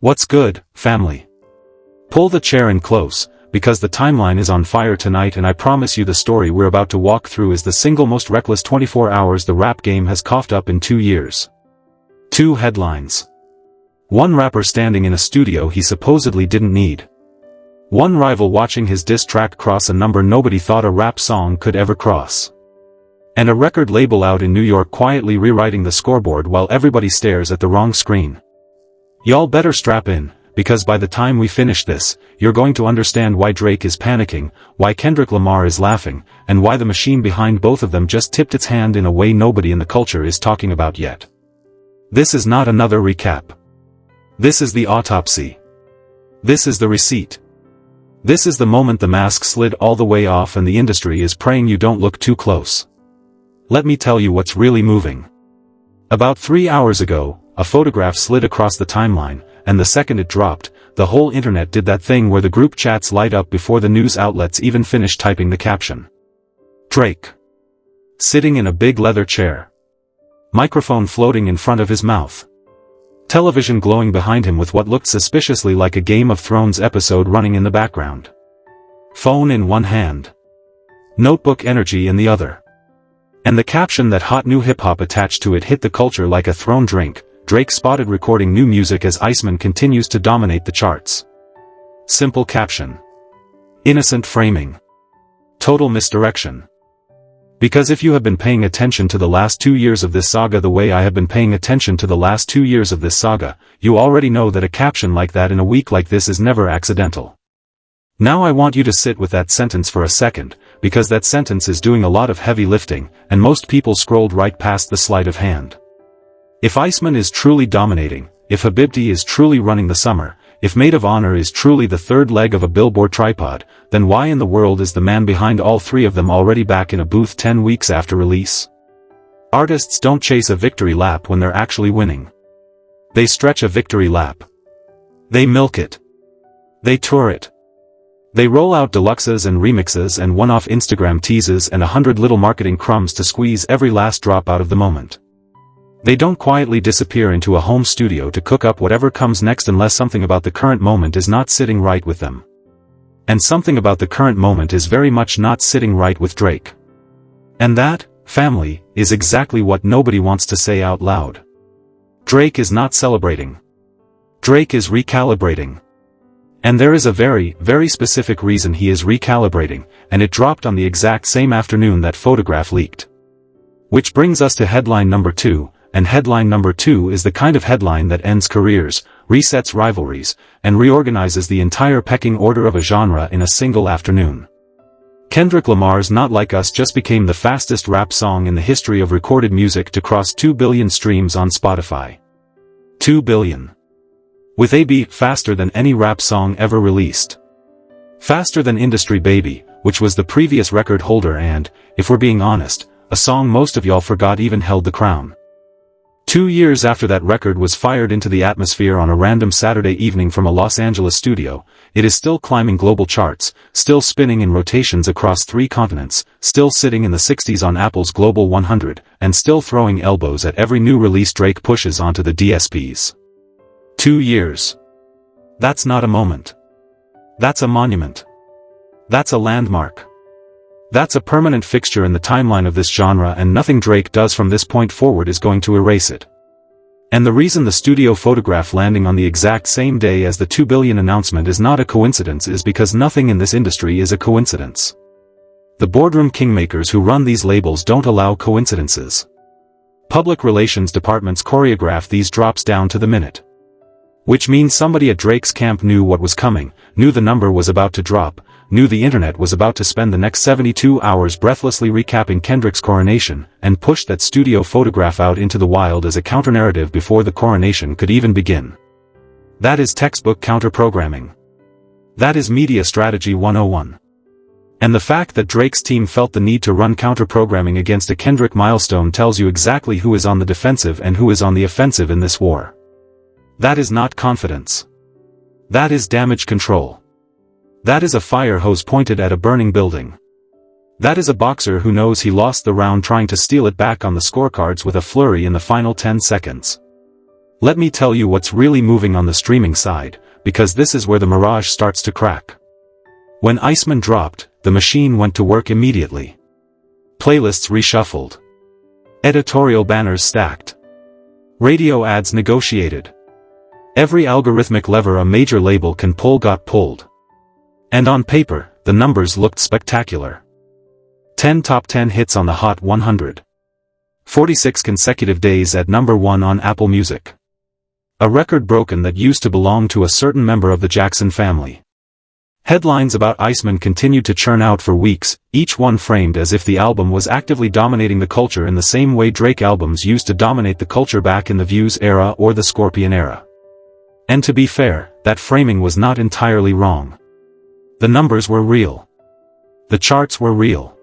What's good, family? Pull the chair in close, because the timeline is on fire tonight, and I promise you the story we're about to walk through is the single most reckless 24 hours the rap game has coughed up in 2 years. 2 headlines. One rapper standing in a studio he supposedly didn't need. One rival watching his diss track cross a number nobody thought a rap song could ever cross. And a record label out in New York quietly rewriting the scoreboard while everybody stares at the wrong screen. Y'all better strap in, because by the time we finish this, you're going to understand why Drake is panicking, why Kendrick Lamar is laughing, and why the machine behind both of them just tipped its hand in a way nobody in the culture is talking about yet. This is not another recap. This is the autopsy. This is the receipt. This is the moment the mask slid all the way off and the industry is praying you don't look too close. Let me tell you what's really moving. About 3 hours ago, a photograph slid across the timeline, and the second it dropped, the whole internet did that thing where the group chats light up before the news outlets even finish typing the caption. Drake. Sitting in a big leather chair. Microphone floating in front of his mouth. Television glowing behind him with what looked suspiciously like a Game of Thrones episode running in the background. Phone in one hand. Notebook energy in the other. And the caption that hot new hip-hop attached to it hit the culture like a thrown drink. Drake spotted recording new music as Iceman continues to dominate the charts. Simple caption. Innocent framing. Total misdirection. Because if you have been paying attention to the last 2 years of this saga the way I have been paying attention to the last 2 years of this saga, you already know that a caption like that in a week like this is never accidental. Now I want you to sit with that sentence for a second, because that sentence is doing a lot of heavy lifting, and most people scrolled right past the sleight of hand. If Iceman is truly dominating, if Habibti is truly running the summer, if Maid of Honour is truly the third leg of a billboard tripod, then why in the world is the man behind all 3 of them already back in a booth 10 weeks after release? Artists don't chase a victory lap when they're actually winning. They stretch a victory lap. They milk it. They tour it. They roll out deluxes and remixes and one-off Instagram teases and 100 little marketing crumbs to squeeze every last drop out of the moment. They don't quietly disappear into a home studio to cook up whatever comes next unless something about the current moment is not sitting right with them. And something about the current moment is very much not sitting right with Drake. And that, family, is exactly what nobody wants to say out loud. Drake is not celebrating. Drake is recalibrating. And there is a very, very specific reason he is recalibrating, and it dropped on the exact same afternoon that photograph leaked. Which brings us to headline number 2. And headline number 2 is the kind of headline that ends careers, resets rivalries, and reorganizes the entire pecking order of a genre in a single afternoon. Kendrick Lamar's Not Like Us just became the fastest rap song in the history of recorded music to cross 2 billion streams on Spotify. 2 billion. With a beat faster than any rap song ever released. Faster than Industry Baby, which was the previous record holder and, if we're being honest, a song most of y'all forgot even held the crown. 2 years after that record was fired into the atmosphere on a random Saturday evening from a Los Angeles studio, it is still climbing global charts, still spinning in rotations across 3 continents, still sitting in the 60s on Apple's Global 100, and still throwing elbows at every new release Drake pushes onto the DSPs. 2 years. That's not a moment. That's a monument. That's a landmark. That's a permanent fixture in the timeline of this genre, and nothing Drake does from this point forward is going to erase it. And the reason the studio photograph landing on the exact same day as the 2 billion announcement is not a coincidence is because nothing in this industry is a coincidence. The boardroom kingmakers who run these labels don't allow coincidences. Public relations departments choreograph these drops down to the minute. Which means somebody at Drake's camp knew what was coming, knew the number was about to drop, knew the internet was about to spend the next 72 hours breathlessly recapping Kendrick's coronation, and pushed that studio photograph out into the wild as a counter-narrative before the coronation could even begin. That is textbook counter-programming. That is media strategy 101. And the fact that Drake's team felt the need to run counter-programming against a Kendrick milestone tells you exactly who is on the defensive and who is on the offensive in this war. That is not confidence. That is damage control. That is a fire hose pointed at a burning building. That is a boxer who knows he lost the round trying to steal it back on the scorecards with a flurry in the final 10 seconds. Let me tell you what's really moving on the streaming side, because this is where the mirage starts to crack. When Iceman dropped, the machine went to work immediately. Playlists reshuffled. Editorial banners stacked. Radio ads negotiated. Every algorithmic lever a major label can pull got pulled. And on paper, the numbers looked spectacular. 10 top 10 hits on the Hot 100. 46 consecutive days at number 1 on Apple Music. A record broken that used to belong to a certain member of the Jackson family. Headlines about Iceman continued to churn out for weeks, each one framed as if the album was actively dominating the culture in the same way Drake albums used to dominate the culture back in the Views era or the Scorpion era. And to be fair, that framing was not entirely wrong. The numbers were real. The charts were real.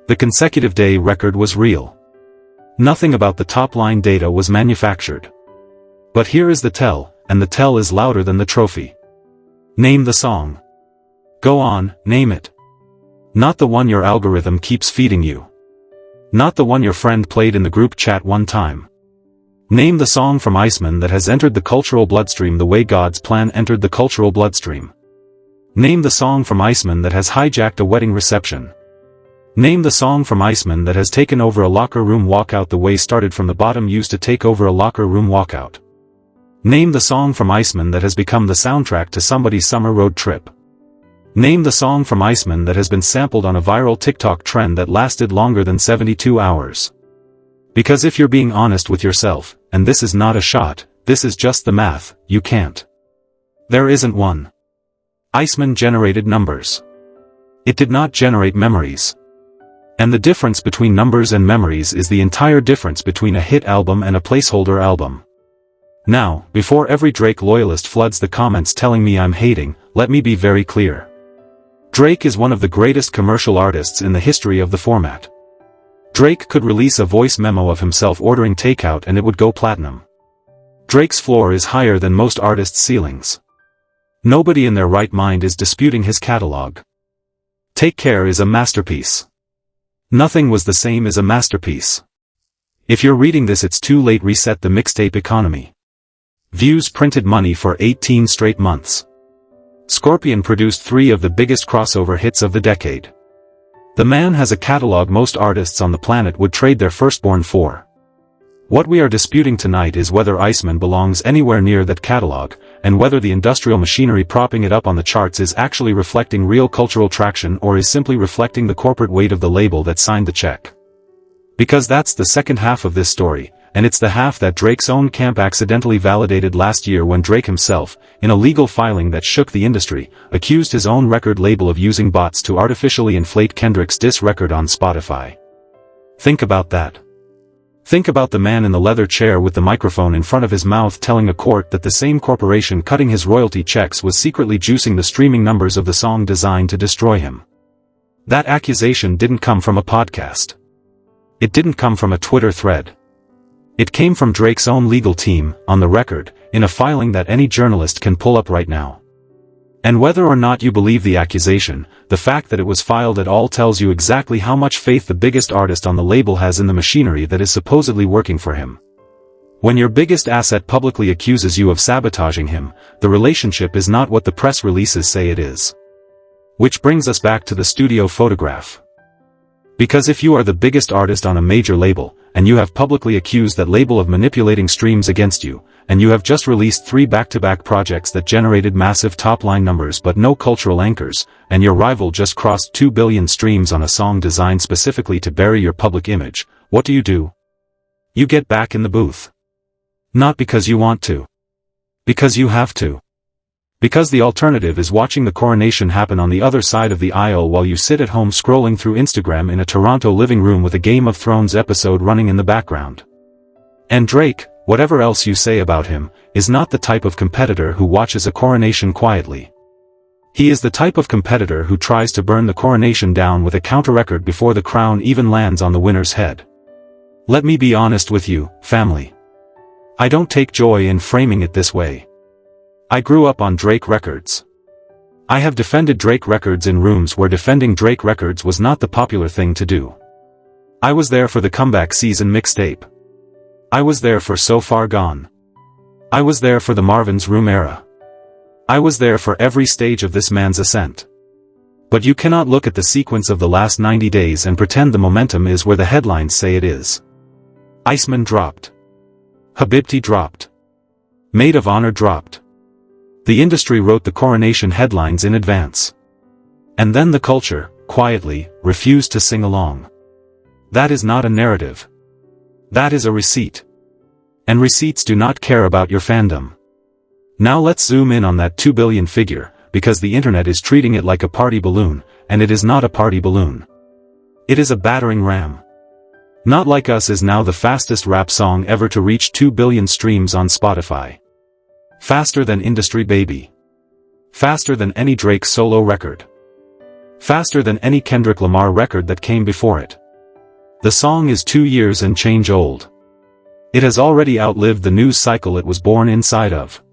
The consecutive day record was real. Nothing about the top-line data was manufactured. But here is the tell, and the tell is louder than the trophy. Name the song. Go on, name it. Not the one your algorithm keeps feeding you. Not the one your friend played in the group chat one time. Name the song from Iceman that has entered the cultural bloodstream the way God's plan entered the cultural bloodstream. Name the song from Iceman that has hijacked a wedding reception. Name the song from Iceman that has taken over a locker room walkout the way Started from the Bottom used to take over a locker room walkout. Name the song from Iceman that has become the soundtrack to somebody's summer road trip. Name the song from Iceman that has been sampled on a viral TikTok trend that lasted longer than 72 hours. Because if you're being honest with yourself, and this is not a shot, this is just the math, you can't. There isn't one. Iceman generated numbers. It did not generate memories. And the difference between numbers and memories is the entire difference between a hit album and a placeholder album. Now, before every Drake loyalist floods the comments telling me I'm hating, let me be very clear. Drake is one of the greatest commercial artists in the history of the format. Drake could release a voice memo of himself ordering takeout and it would go platinum. Drake's floor is higher than most artists' ceilings. Nobody in their right mind is disputing his catalog. Take Care is a masterpiece. Nothing Was the Same is a masterpiece. If you're reading this, it's too late. Reset the mixtape economy. Views printed money for 18 straight months. Scorpion produced 3 of the biggest crossover hits of the decade. The man has a catalog most artists on the planet would trade their firstborn for. What we are disputing tonight is whether Iceman belongs anywhere near that catalog, and whether the industrial machinery propping it up on the charts is actually reflecting real cultural traction or is simply reflecting the corporate weight of the label that signed the check. Because that's the second half of this story, and it's the half that Drake's own camp accidentally validated last year when Drake himself, in a legal filing that shook the industry, accused his own record label of using bots to artificially inflate Kendrick's diss record on Spotify. Think about that. Think about the man in the leather chair with the microphone in front of his mouth telling a court that the same corporation cutting his royalty checks was secretly juicing the streaming numbers of the song designed to destroy him. That accusation didn't come from a podcast. It didn't come from a Twitter thread. It came from Drake's own legal team, on the record, in a filing that any journalist can pull up right now. And whether or not you believe the accusation, the fact that it was filed at all tells you exactly how much faith the biggest artist on the label has in the machinery that is supposedly working for him. When your biggest asset publicly accuses you of sabotaging him, the relationship is not what the press releases say it is. Which brings us back to the studio photograph. Because if you are the biggest artist on a major label, and you have publicly accused that label of manipulating streams against you, and you have just released 3 back-to-back projects that generated massive top-line numbers but no cultural anchors, and your rival just crossed 2 billion streams on a song designed specifically to bury your public image, what do? You get back in the booth. Not because you want to. Because you have to. Because the alternative is watching the coronation happen on the other side of the aisle while you sit at home scrolling through Instagram in a Toronto living room with a Game of Thrones episode running in the background. And Drake, whatever else you say about him, is not the type of competitor who watches a coronation quietly. He is the type of competitor who tries to burn the coronation down with a counter-record before the crown even lands on the winner's head. Let me be honest with you, family. I don't take joy in framing it this way. I grew up on Drake records. I have defended Drake records in rooms where defending Drake records was not the popular thing to do. I was there for the comeback season mixtape. I was there for So Far Gone. I was there for the Marvin's Room era. I was there for every stage of this man's ascent. But you cannot look at the sequence of the last 90 days and pretend the momentum is where the headlines say it is. Iceman dropped. Habibti dropped. Maid of Honour dropped. The industry wrote the coronation headlines in advance. And then the culture, quietly, refused to sing along. That is not a narrative. That is a receipt. And receipts do not care about your fandom. Now let's zoom in on that 2 billion figure, because the internet is treating it like a party balloon, and it is not a party balloon. It is a battering ram. Not Like Us is now the fastest rap song ever to reach 2 billion streams on Spotify. Faster than Industry Baby. Faster than any Drake solo record. Faster than any Kendrick Lamar record that came before it. The song is 2 years and change old. It has already outlived the news cycle it was born inside of.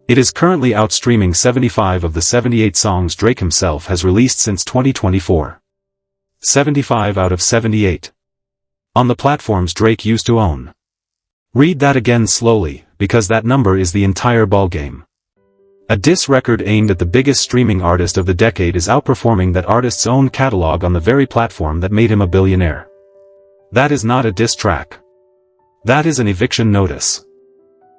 It is currently outstreaming 75 of the 78 songs Drake himself has released since 2024. 75 out of 78. On the platforms Drake used to own. Read that again slowly, because that number is the entire ballgame. A diss record aimed at the biggest streaming artist of the decade is outperforming that artist's own catalog on the very platform that made him a billionaire. That is not a diss track. That is an eviction notice.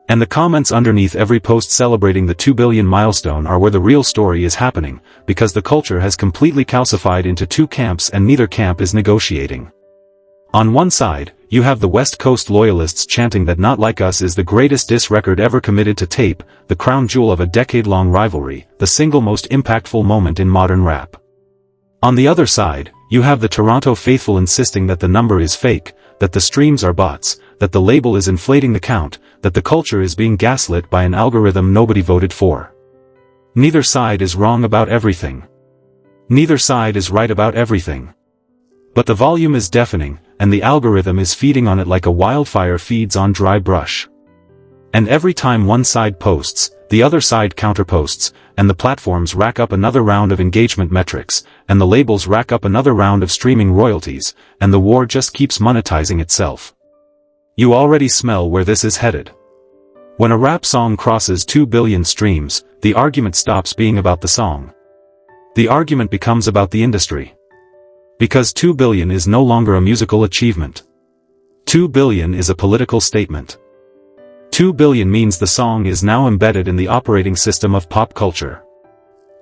And the comments underneath every post celebrating the 2 billion milestone are where the real story is happening, because the culture has completely calcified into two camps and neither camp is negotiating. On one side, you have the West Coast loyalists chanting that Not Like Us is the greatest diss record ever committed to tape, the crown jewel of a decade-long rivalry, the single most impactful moment in modern rap. On the other side, you have the Toronto faithful insisting that the number is fake, that the streams are bots, that the label is inflating the count, that the culture is being gaslit by an algorithm nobody voted for. Neither side is wrong about everything. Neither side is right about everything. But the volume is deafening, and the algorithm is feeding on it like a wildfire feeds on dry brush. And every time one side posts, the other side counterposts, and the platforms rack up another round of engagement metrics, and the labels rack up another round of streaming royalties, and the war just keeps monetizing itself. You already smell where this is headed. When a rap song crosses 2 billion streams, the argument stops being about the song. The argument becomes about the industry. Because 2 billion is no longer a musical achievement. 2 billion is a political statement. 2 billion means the song is now embedded in the operating system of pop culture.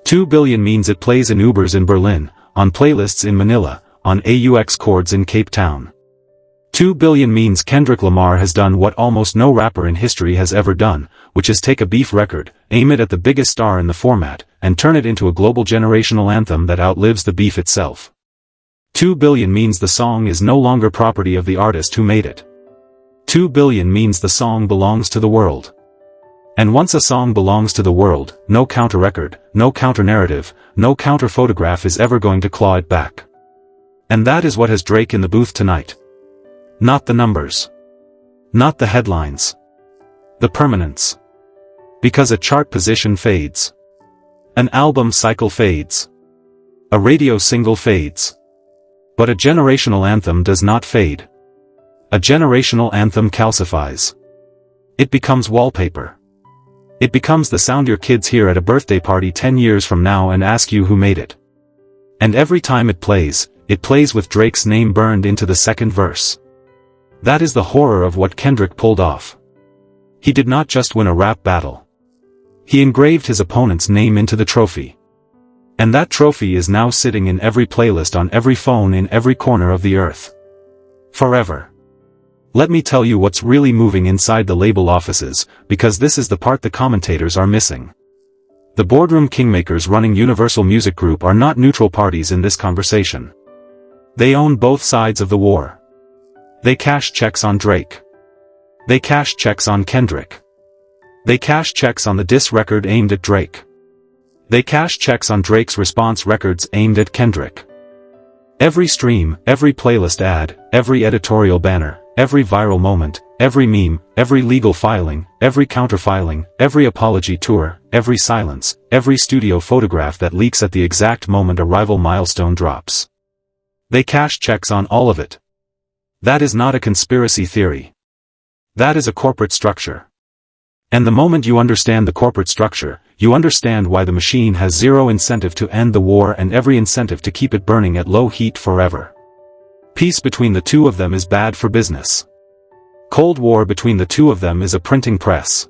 2 billion means it plays in Ubers in Berlin, on playlists in Manila, on AUX chords in Cape Town. 2 billion means Kendrick Lamar has done what almost no rapper in history has ever done, which is take a beef record, aim it at the biggest star in the format, and turn it into a global generational anthem that outlives the beef itself. 2 billion means the song is no longer property of the artist who made it. 2 billion means the song belongs to the world. And once a song belongs to the world, no counter-record, no counter-narrative, no counter-photograph is ever going to claw it back. And that is what has Drake in the booth tonight. Not the numbers. Not the headlines. The permanence. Because a chart position fades. An album cycle fades. A radio single fades. But a generational anthem does not fade. A generational anthem calcifies. It becomes wallpaper. It becomes the sound your kids hear at a birthday party 10 years from now and ask you who made it. And every time it plays with Drake's name burned into the second verse. That is the horror of what Kendrick pulled off. He did not just win a rap battle. He engraved his opponent's name into the trophy. And that trophy is now sitting in every playlist on every phone in every corner of the earth. Forever. Let me tell you what's really moving inside the label offices, because this is the part the commentators are missing. The boardroom kingmakers running Universal Music Group are not neutral parties in this conversation. They own both sides of the war. They cash checks on Drake. They cash checks on Kendrick. They cash checks on the diss record aimed at Drake. They cash checks on Drake's response records aimed at Kendrick. Every stream, every playlist ad, every editorial banner, every viral moment, every meme, every legal filing, every counter-filing, every apology tour, every silence, every studio photograph that leaks at the exact moment a rival milestone drops. They cash checks on all of it. That is not a conspiracy theory. That is a corporate structure. And the moment you understand the corporate structure, you understand why the machine has zero incentive to end the war and every incentive to keep it burning at low heat forever. Peace between the two of them is bad for business. Cold War between the two of them is a printing press.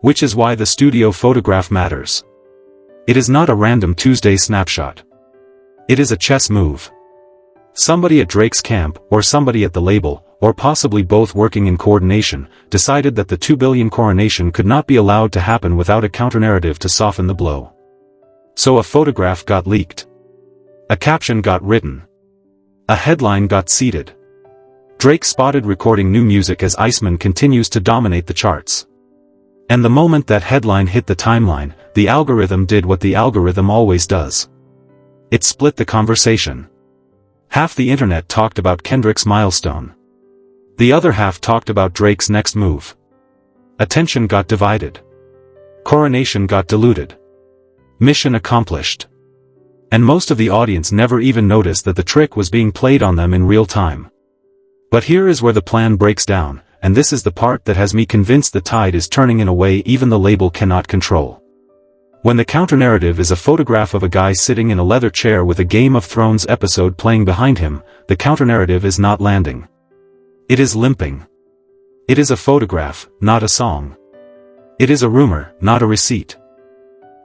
Which is why the studio photograph matters. It is not a random Tuesday snapshot. It is a chess move. Somebody at Drake's camp, or somebody at the label, or possibly both working in coordination, decided that the 2 billion coronation could not be allowed to happen without a counternarrative to soften the blow. So a photograph got leaked. A caption got written. A headline got seeded. Drake spotted recording new music as Iceman continues to dominate the charts. And the moment that headline hit the timeline, the algorithm did what the algorithm always does. It split the conversation. Half the internet talked about Kendrick's milestone. The other half talked about Drake's next move. Attention got divided. Coronation got diluted. Mission accomplished. And most of the audience never even noticed that the trick was being played on them in real time. But here is where the plan breaks down, and this is the part that has me convinced the tide is turning in a way even the label cannot control. When the counter-narrative is a photograph of a guy sitting in a leather chair with a Game of Thrones episode playing behind him, the counter-narrative is not landing. It is limping. It is a photograph, not a song. It is a rumor, not a receipt.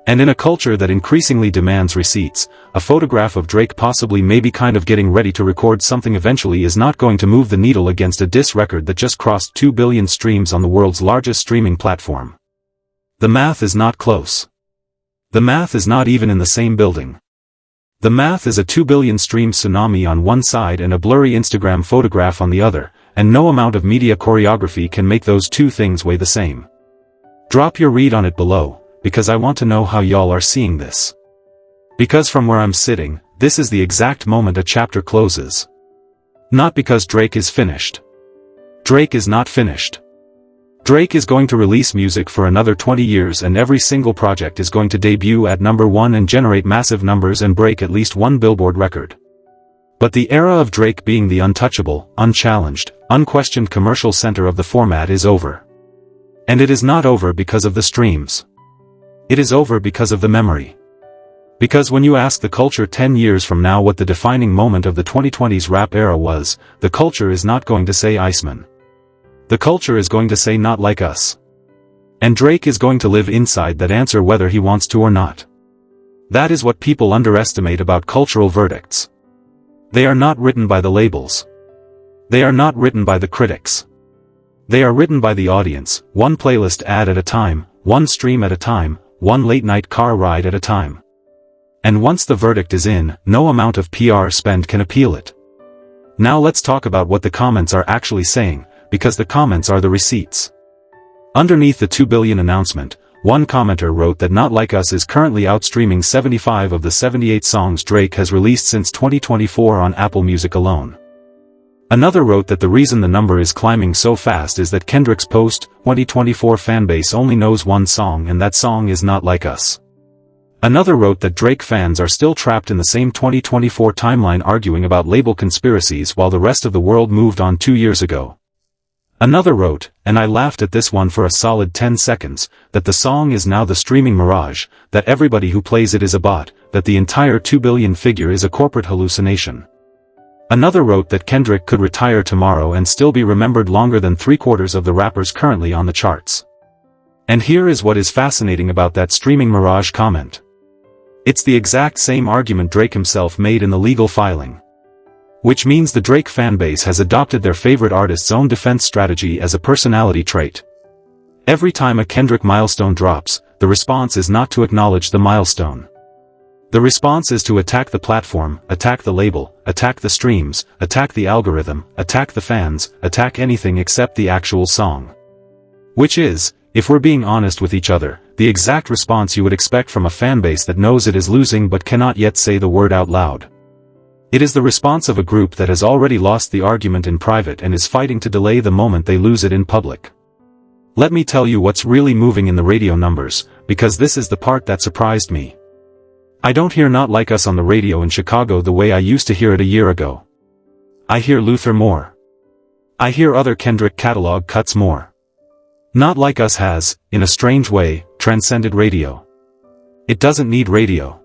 And in a culture that increasingly demands receipts, a photograph of Drake possibly maybe kind of getting ready to record something eventually is not going to move the needle against a diss record that just crossed 2 billion streams on the world's largest streaming platform. The math is not close. The math is not even in the same building. The math is a 2 billion stream tsunami on one side and a blurry Instagram photograph on the other, and no amount of media choreography can make those two things weigh the same. Drop your read on it below, because I want to know how y'all are seeing this. Because from where I'm sitting, this is the exact moment a chapter closes. Not because Drake is finished. Drake is not finished. Drake is going to release music for another 20 years and every single project is going to debut at #1 and generate massive numbers and break at least one Billboard record. But the era of Drake being the untouchable, unchallenged, unquestioned commercial center of the format is over. And it is not over because of the streams. It is over because of the memory. Because when you ask the culture 10 years from now what the defining moment of the 2020s rap era was, the culture is not going to say Iceman. The culture is going to say not like us. And Drake is going to live inside that answer whether he wants to or not. That is what people underestimate about cultural verdicts. They are not written by the labels. They are not written by the critics. They are written by the audience, one playlist ad at a time, one stream at a time, one late-night car ride at a time. And once the verdict is in, no amount of PR spend can appeal it. Now let's talk about what the comments are actually saying, because the comments are the receipts. Underneath the 2 billion announcement, one commenter wrote that Not Like Us is currently outstreaming 75 of the 78 songs Drake has released since 2024 on Apple Music alone. Another wrote that the reason the number is climbing so fast is that Kendrick's post-2024 fanbase only knows one song and that song is Not Like Us. Another wrote that Drake fans are still trapped in the same 2024 timeline arguing about label conspiracies while the rest of the world moved on 2 years ago. Another wrote, and I laughed at this one for a solid 10 seconds, that the song is now the streaming mirage, that everybody who plays it is a bot, that the entire 2 billion figure is a corporate hallucination. Another wrote that Kendrick could retire tomorrow and still be remembered longer than 3/4 of the rappers currently on the charts. And here is what is fascinating about that streaming mirage comment. It's the exact same argument Drake himself made in the legal filing. Which means the Drake fanbase has adopted their favorite artist's own defense strategy as a personality trait. Every time a Kendrick milestone drops, the response is not to acknowledge the milestone. The response is to attack the platform, attack the label, attack the streams, attack the algorithm, attack the fans, attack anything except the actual song. Which is, if we're being honest with each other, the exact response you would expect from a fanbase that knows it is losing but cannot yet say the word out loud. It is the response of a group that has already lost the argument in private and is fighting to delay the moment they lose it in public. Let me tell you what's really moving in the radio numbers, because this is the part that surprised me. I don't hear Not Like Us on the radio in Chicago the way I used to hear it a year ago. I hear Luther more. I hear other Kendrick catalog cuts more. Not like us has, in a strange way, transcended radio. It doesn't need radio.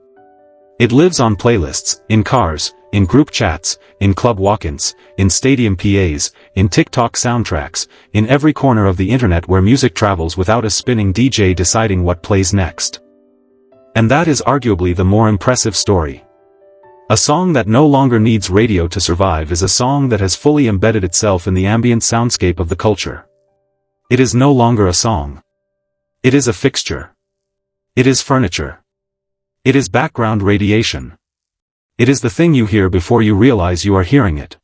It lives on playlists, in cars, in group chats, in club walk-ins, in stadium PAs, in TikTok soundtracks, in every corner of the internet where music travels without a spinning DJ deciding what plays next. And that is arguably the more impressive story. A song that no longer needs radio to survive is a song that has fully embedded itself in the ambient soundscape of the culture. It is no longer a song. It is a fixture. It is furniture. It is background radiation. It is the thing you hear before you realize you are hearing it.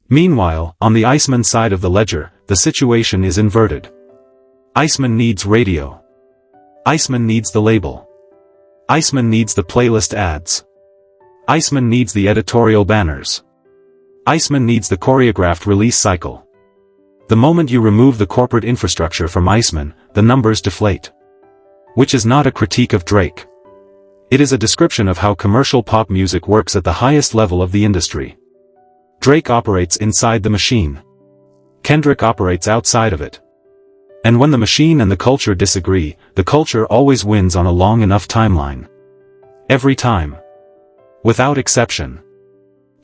Meanwhile, on the Iceman side of the ledger, the situation is inverted. Iceman needs radio. Iceman needs the label. Iceman needs the playlist ads. Iceman needs the editorial banners. Iceman needs the choreographed release cycle. The moment you remove the corporate infrastructure from Iceman, the numbers deflate. Which is not a critique of Drake. It is a description of how commercial pop music works at the highest level of the industry. Drake operates inside the machine. Kendrick operates outside of it. And when the machine and the culture disagree, the culture always wins on a long enough timeline. Every time. Without exception.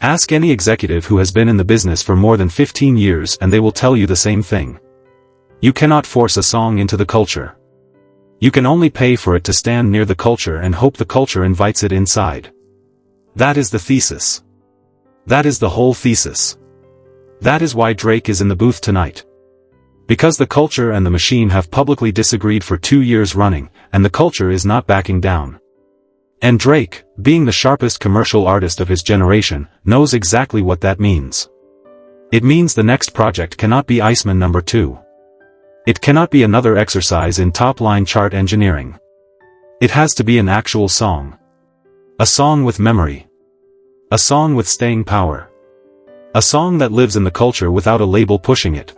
Ask any executive who has been in the business for more than 15 years and they will tell you the same thing. You cannot force a song into the culture. You can only pay for it to stand near the culture and hope the culture invites it inside. That is the thesis. That is the whole thesis. That is why Drake is in the booth tonight. Because the culture and the machine have publicly disagreed for 2 years running, and the culture is not backing down. And Drake, being the sharpest commercial artist of his generation, knows exactly what that means. It means the next project cannot be Iceman number 2. It cannot be another exercise in top-line chart engineering. It has to be an actual song. A song with memory. A song with staying power. A song that lives in the culture without a label pushing it.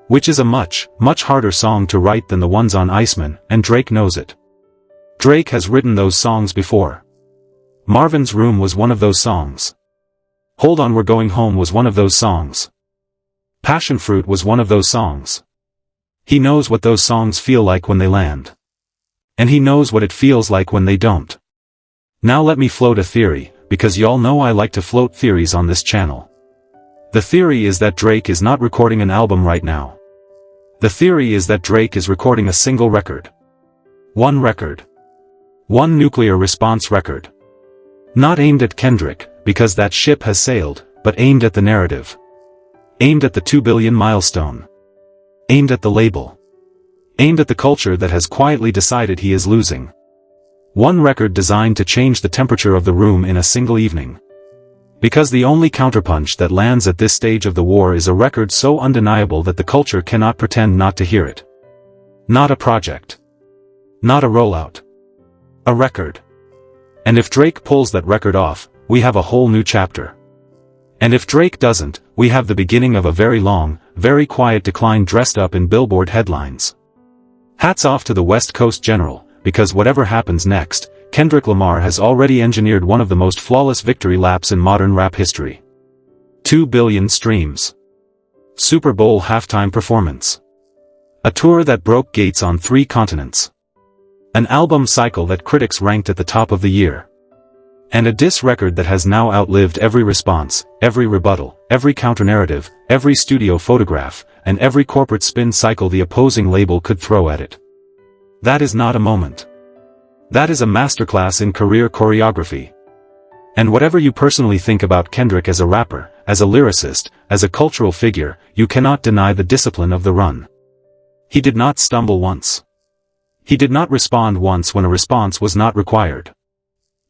Which is a much, much harder song to write than the ones on Iceman, and Drake knows it. Drake has written those songs before. Marvin's Room was one of those songs. Hold On We're Going Home was one of those songs. Passion Fruit was one of those songs. He knows what those songs feel like when they land. And he knows what it feels like when they don't. Now let me float a theory, because y'all know I like to float theories on this channel. The theory is that Drake is not recording an album right now. The theory is that Drake is recording a single record. One record. One nuclear response record. Not aimed at Kendrick, because that ship has sailed, but aimed at the narrative. Aimed at the 2 billion milestone. Aimed at the label. Aimed at the culture that has quietly decided he is losing. One record designed to change the temperature of the room in a single evening. Because the only counterpunch that lands at this stage of the war is a record so undeniable that the culture cannot pretend not to hear it. Not a project. Not a rollout. A record. And if Drake pulls that record off, we have a whole new chapter. And if Drake doesn't, we have the beginning of a very long, very quiet decline dressed up in Billboard headlines. Hats off to the West Coast General, because whatever happens next, Kendrick Lamar has already engineered one of the most flawless victory laps in modern rap history. 2 billion streams. Super Bowl halftime performance. A tour that broke gates on 3 continents. An album cycle that critics ranked at the top of the year. And a diss record that has now outlived every response, every rebuttal, every counter-narrative, every studio photograph, and every corporate spin cycle the opposing label could throw at it. That is not a moment. That is a masterclass in career choreography. And whatever you personally think about Kendrick as a rapper, as a lyricist, as a cultural figure, you cannot deny the discipline of the run. He did not stumble once. He did not respond once when a response was not required.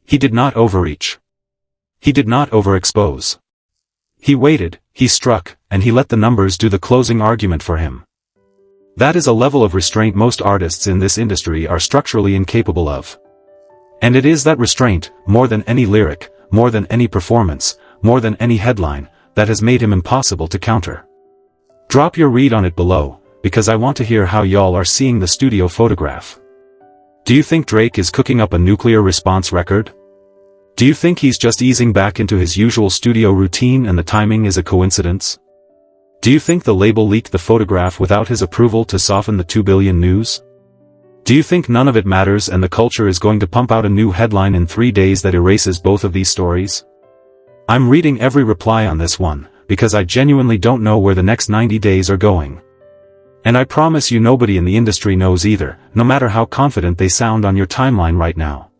He did not overreach. He did not overexpose. He waited, he struck, and he let the numbers do the closing argument for him. That is a level of restraint most artists in this industry are structurally incapable of. And it is that restraint, more than any lyric, more than any performance, more than any headline, that has made him impossible to counter. Drop your read on it below, because I want to hear how y'all are seeing the studio photograph. Do you think Drake is cooking up a nuclear response record? Do you think he's just easing back into his usual studio routine and the timing is a coincidence? Do you think the label leaked the photograph without his approval to soften the 2 billion news? Do you think none of it matters and the culture is going to pump out a new headline in 3 days that erases both of these stories? I'm reading every reply on this one, because I genuinely don't know where the next 90 days are going. And I promise you nobody in the industry knows either, no matter how confident they sound on your timeline right now.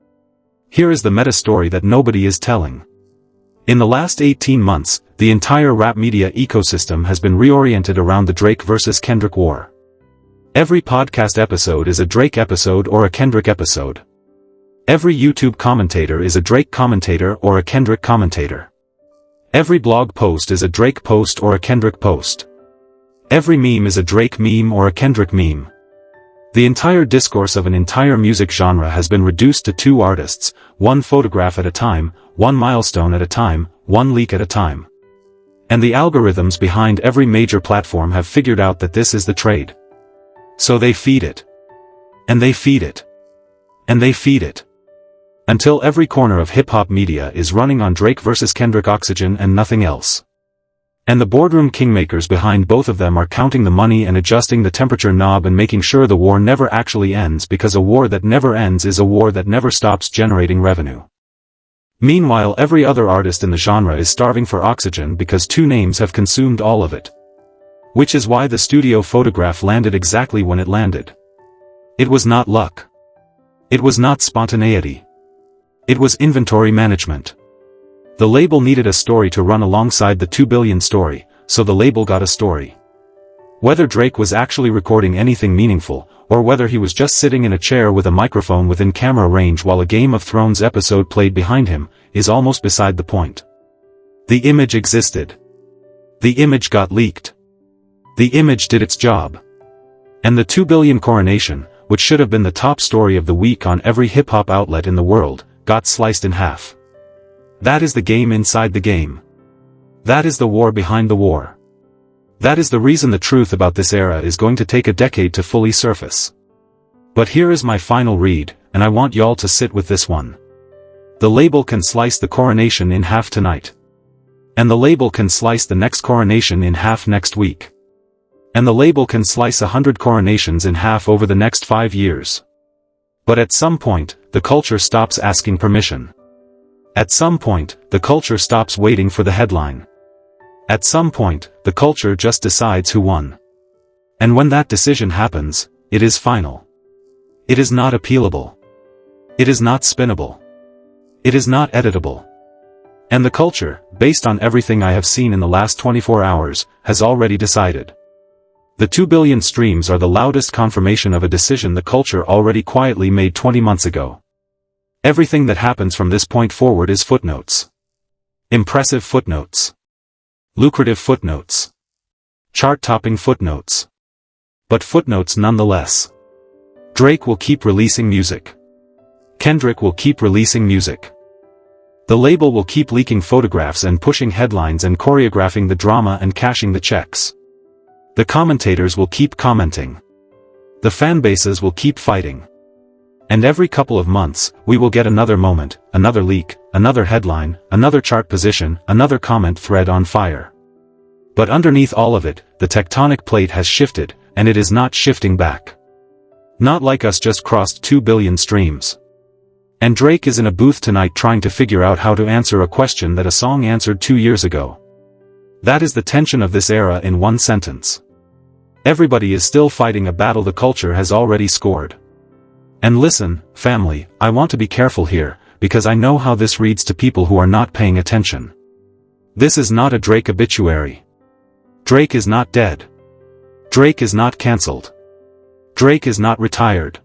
Here is the meta story that nobody is telling. In the last 18 months, the entire rap media ecosystem has been reoriented around the Drake vs. Kendrick war. Every podcast episode is a Drake episode or a Kendrick episode. Every YouTube commentator is a Drake commentator or a Kendrick commentator. Every blog post is a Drake post or a Kendrick post. Every meme is a Drake meme or a Kendrick meme. The entire discourse of an entire music genre has been reduced to 2 artists, one photograph at a time, one milestone at a time, one leak at a time. And the algorithms behind every major platform have figured out that this is the trade. So they feed it. And they feed it. And they feed it. Until every corner of hip-hop media is running on Drake vs. Kendrick oxygen and nothing else. And the boardroom kingmakers behind both of them are counting the money and adjusting the temperature knob and making sure the war never actually ends, because a war that never ends is a war that never stops generating revenue. Meanwhile, every other artist in the genre is starving for oxygen because 2 names have consumed all of it. Which is why the studio photograph landed exactly when it landed. It was not luck. It was not spontaneity. It was inventory management. The label needed a story to run alongside the 2 billion story, so the label got a story. Whether Drake was actually recording anything meaningful, or whether he was just sitting in a chair with a microphone within camera range while a Game of Thrones episode played behind him, is almost beside the point. The image existed. The image got leaked. The image did its job. And the 2 billion coronation, which should have been the top story of the week on every hip-hop outlet in the world, got sliced in half. That is the game inside the game. That is the war behind the war. That is the reason the truth about this era is going to take a decade to fully surface. But here is my final read, and I want y'all to sit with this one. The label can slice the coronation in half tonight. And the label can slice the next coronation in half next week. And the label can slice 100 coronations in half over the next 5 years. But at some point, the culture stops asking permission. At some point, the culture stops waiting for the headline. At some point, the culture just decides who won. And when that decision happens, it is final. It is not appealable. It is not spinnable. It is not editable. And the culture, based on everything I have seen in the last 24 hours, has already decided. The 2 billion streams are the loudest confirmation of a decision the culture already quietly made 20 months ago. Everything that happens from this point forward is footnotes. Impressive footnotes. Lucrative footnotes. Chart-topping footnotes. But footnotes nonetheless. Drake will keep releasing music. Kendrick will keep releasing music. The label will keep leaking photographs and pushing headlines and choreographing the drama and cashing the checks. The commentators will keep commenting. The fanbases will keep fighting. And every couple of months, we will get another moment, another leak, another headline, another chart position, another comment thread on fire. But underneath all of it, the tectonic plate has shifted, and it is not shifting back. Not like us just crossed 2 billion streams. And Drake is in a booth tonight trying to figure out how to answer a question that a song answered 2 years ago. That is the tension of this era in one sentence. Everybody is still fighting a battle the culture has already scored. And listen, family, I want to be careful here, because I know how this reads to people who are not paying attention. This is not a Drake obituary. Drake is not dead. Drake is not cancelled. Drake is not retired.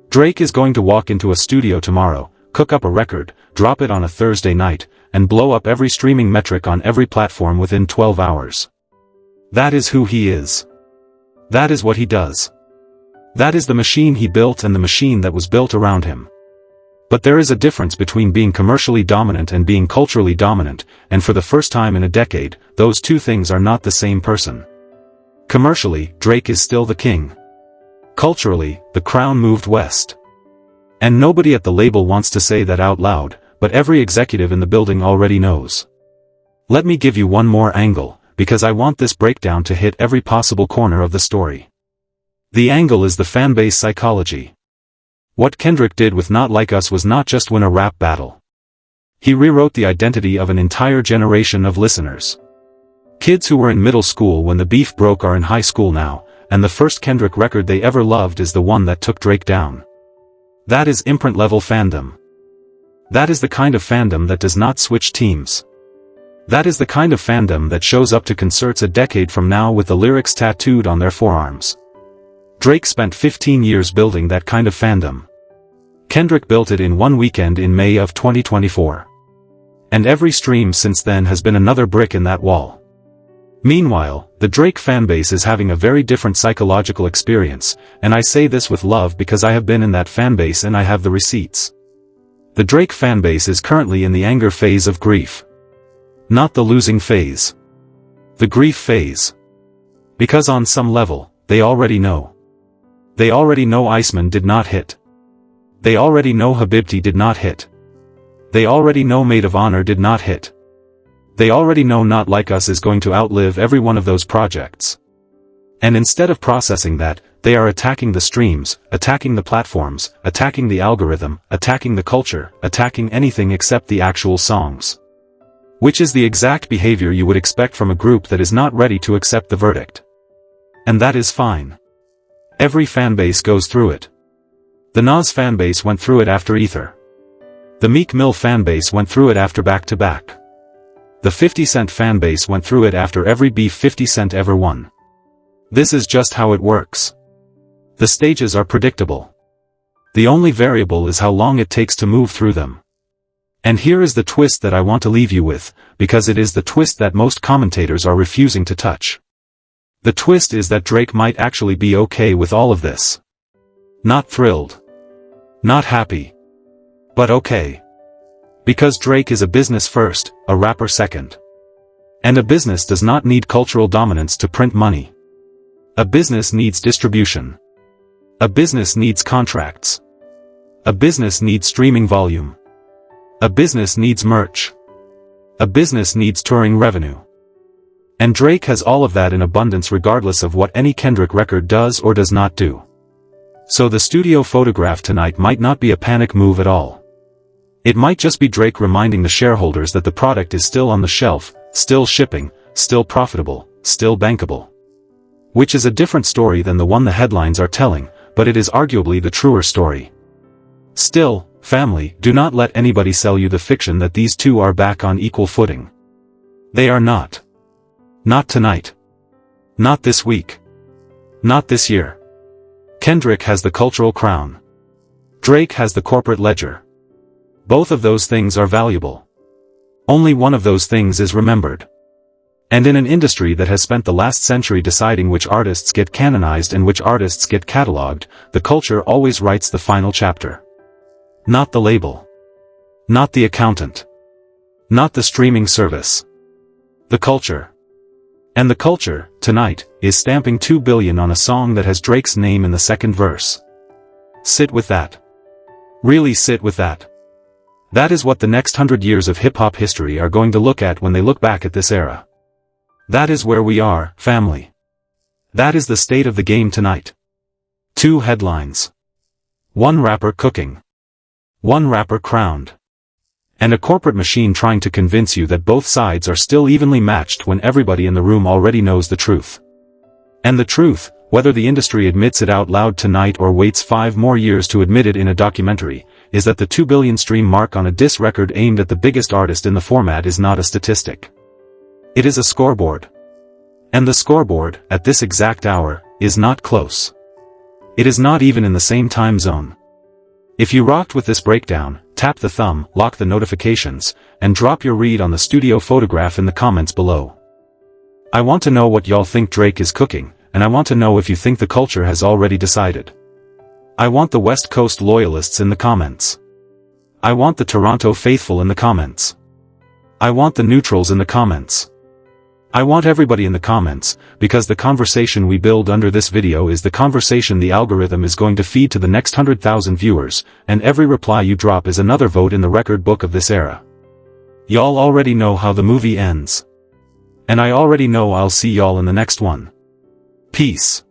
Drake is going to walk into a studio tomorrow, cook up a record, drop it on a Thursday night, and blow up every streaming metric on every platform within 12 hours. That is who he is. That is what he does. That is the machine he built and the machine that was built around him. But there is a difference between being commercially dominant and being culturally dominant, and for the first time in a decade, those two things are not the same person. Commercially, Drake is still the king. Culturally, the crown moved west. And nobody at the label wants to say that out loud, but every executive in the building already knows. Let me give you one more angle, because I want this breakdown to hit every possible corner of the story. The angle is the fanbase psychology. What Kendrick did with Not Like Us was not just win a rap battle. He rewrote the identity of an entire generation of listeners. Kids who were in middle school when the beef broke are in high school now, and the first Kendrick record they ever loved is the one that took Drake down. That is imprint-level fandom. That is the kind of fandom that does not switch teams. That is the kind of fandom that shows up to concerts a decade from now with the lyrics tattooed on their forearms. Drake spent 15 years building that kind of fandom. Kendrick built it in one weekend in May of 2024. And every stream since then has been another brick in that wall. Meanwhile, the Drake fanbase is having a very different psychological experience, and I say this with love because I have been in that fanbase and I have the receipts. The Drake fanbase is currently in the anger phase of grief. Not the losing phase. The grief phase. Because on some level, they already know. They already know Iceman did not hit. They already know Habibti did not hit. They already know Maid of Honour did not hit. They already know Not Like Us is going to outlive every one of those projects. And instead of processing that, they are attacking the streams, attacking the platforms, attacking the algorithm, attacking the culture, attacking anything except the actual songs. Which is the exact behavior you would expect from a group that is not ready to accept the verdict. And that is fine. Every fanbase goes through it. The Nas fanbase went through it after Ether. The Meek Mill fanbase went through it after Back to Back. The 50 Cent fanbase went through it after every beef 50 Cent ever won. This is just how it works. The stages are predictable. The only variable is how long it takes to move through them. And here is the twist that I want to leave you with, because it is the twist that most commentators are refusing to touch. The twist is that Drake might actually be okay with all of this. Not thrilled. Not happy. But okay. Because Drake is a business first, a rapper second. And a business does not need cultural dominance to print money. A business needs distribution. A business needs contracts. A business needs streaming volume. A business needs merch. A business needs touring revenue. And Drake has all of that in abundance regardless of what any Kendrick record does or does not do. So the studio photograph tonight might not be a panic move at all. It might just be Drake reminding the shareholders that the product is still on the shelf, still shipping, still profitable, still bankable. Which is a different story than the one the headlines are telling, but it is arguably the truer story. Still, family, do not let anybody sell you the fiction that these two are back on equal footing. They are not. Not tonight. Not this week. Not this year. Kendrick has the cultural crown. Drake has the corporate ledger. Both of those things are valuable. Only one of those things is remembered. And in an industry that has spent the last century deciding which artists get canonized and which artists get cataloged, the culture always writes the final chapter. Not the label. Not the accountant. Not the streaming service. The culture. And the culture, tonight, is stamping $2 billion on a song that has Drake's name in the second verse. Sit with that. Really sit with that. That is what the next 100 years of hip-hop history are going to look at when they look back at this era. That is where we are, family. That is the state of the game tonight. 2 headlines. 1 rapper cooking. 1 rapper crowned. And a corporate machine trying to convince you that both sides are still evenly matched when everybody in the room already knows the truth. And the truth, whether the industry admits it out loud tonight or waits 5 more years to admit it in a documentary, is that the 2 billion stream mark on a diss record aimed at the biggest artist in the format is not a statistic. It is a scoreboard. And the scoreboard, at this exact hour, is not close. It is not even in the same time zone. If you rocked with this breakdown, tap the thumb, lock the notifications, and drop your read on the studio photograph in the comments below. I want to know what y'all think Drake is cooking, and I want to know if you think the culture has already decided. I want the West Coast loyalists in the comments. I want the Toronto faithful in the comments. I want the neutrals in the comments. I want everybody in the comments, because the conversation we build under this video is the conversation the algorithm is going to feed to the next 100,000 viewers, and every reply you drop is another vote in the record book of this era. Y'all already know how the movie ends. And I already know I'll see y'all in the next one. Peace.